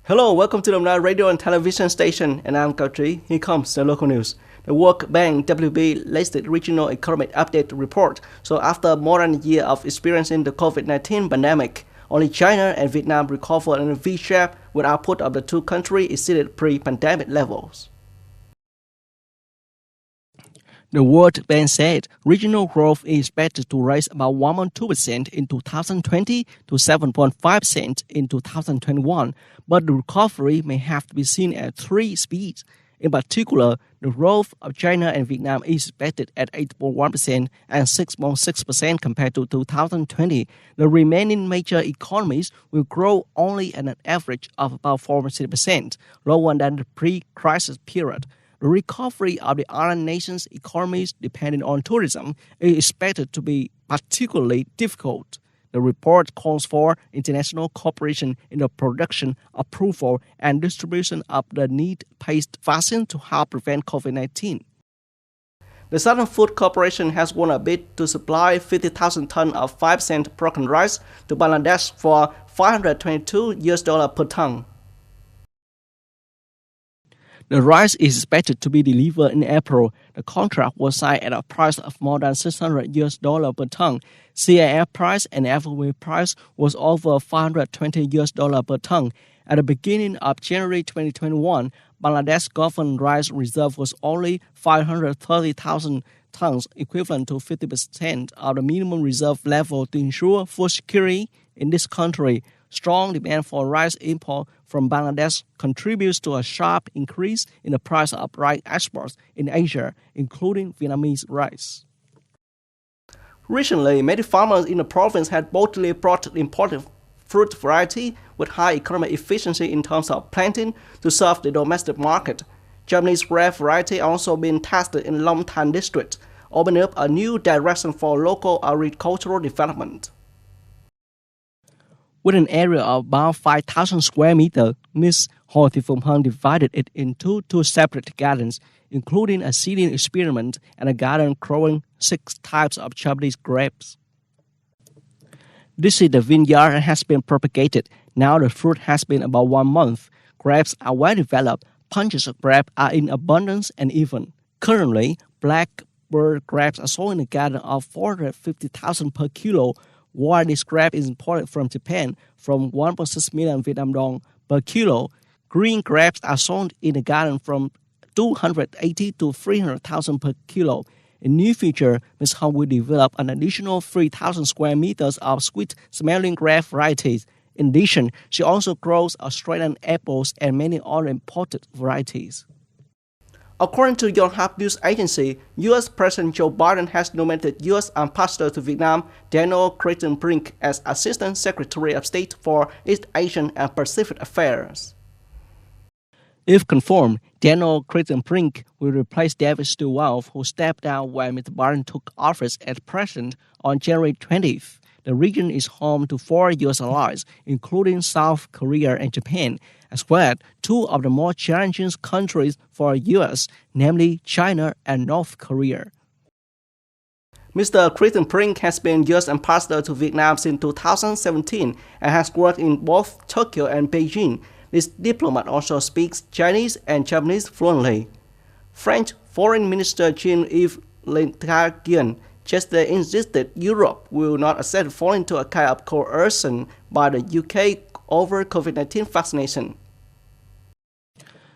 Hello, welcome to the radio and television station, and I'm Cao Trí. Here comes the local news. The World Bank WB latest regional economic update report. So after more than a year of experiencing the COVID-19 pandemic, only China and Vietnam recovered in a V-shape, with output of the two countries exceeded pre-pandemic levels. The World Bank said regional growth is expected to rise about 1.2% in 2020 to 7.5% in 2021, but the recovery may have to be seen at three speeds. In particular, the growth of China and Vietnam is expected at 8.1% and 6.6% compared to 2020. The remaining major economies will grow only at an average of about 4.6%, lower than the pre-crisis period. The recovery of the island nations' economies depending on tourism is expected to be particularly difficult. The report calls for international cooperation in the production, approval, and distribution of the need-based vaccine to help prevent COVID-19. The Southern Food Corporation has won a bid to supply 50,000 tons of 5 cent broken rice to Bangladesh for $522 per ton. The rice is expected to be delivered in April. The contract was signed at a price of more than $600 per ton. CIF price and FOB price was over $520 per ton. At the beginning of January 2021, Bangladesh government rice reserve was only 530,000 tons, equivalent to 50% of the minimum reserve level to ensure food security in this country. Strong demand for rice import from Bangladesh contributes to a sharp increase in the price of rice exports in Asia, including Vietnamese rice. Recently, many farmers in the province had boldly brought imported fruit variety with high economic efficiency in terms of planting to serve the domestic market. Japanese grape variety also been tested in Long Tan district, opening up a new direction for local agricultural development. With an area of about 5,000 square meters, Ms. Hồ Thị Phụng Hân divided it into two separate gardens, including a seeding experiment and a garden growing 6 types of Japanese grapes. This is the vineyard and has been propagated. Now the fruit has been about 1 month. Grapes are well developed. Bunches of grapes are in abundance and even. Currently, blackbird grapes are sold in a garden of 450,000 per kilo, while this grape is imported from Japan from 1.6 million Vietnam dong per kilo. Green grapes are sold in the garden from 280 to 300,000 per kilo. In the near future, Ms. Hong will develop an additional 3,000 square meters of sweet-smelling grape varieties. In addition, she also grows Australian apples and many other imported varieties. According to Yonhap News Agency, U.S. President Joe Biden has nominated U.S. Ambassador to Vietnam Daniel Creighton-Brink as Assistant Secretary of State for East Asian and Pacific Affairs. If confirmed, Daniel Creighton-Brink will replace David Stilwell, who stepped down when Mr. Biden took office as president on January 20th. The region is home to 4 U.S. allies, including South Korea and Japan, as well as 2 of the more challenging countries for the U.S., namely China and North Korea. Mr. Creighton-Brink has been U.S. Ambassador to Vietnam since 2017 and has worked in both Tokyo and Beijing. This diplomat also speaks Chinese and Japanese fluently. French Foreign Minister Jean-Yves Le Drian yesterday insisted Europe will not accept falling into a kind of coercion by the UK over COVID-19 vaccination.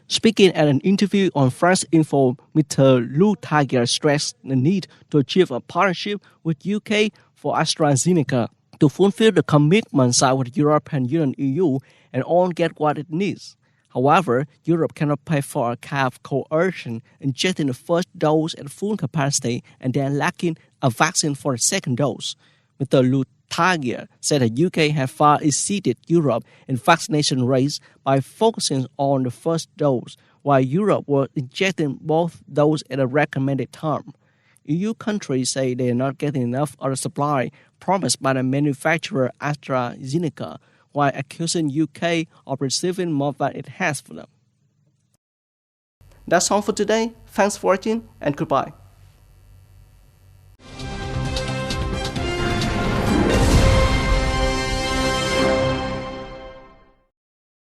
Speaking at an interview on France Info, Mr. Le Drian stressed the need to achieve a partnership with UK for AstraZeneca to fulfill the commitments signed with the European Union EU and all get what it needs. However, Europe cannot pay for a kind of coercion, injecting the first dose at full capacity and then lacking a vaccine for the second dose. Mr. Le Drian said the UK had far exceeded Europe in vaccination rates by focusing on the first dose, while Europe was injecting both doses at a recommended time. EU countries say they are not getting enough of the supply promised by the manufacturer AstraZeneca, while accusing UK of receiving more than it has for them. That's all for today. Thanks for watching and goodbye.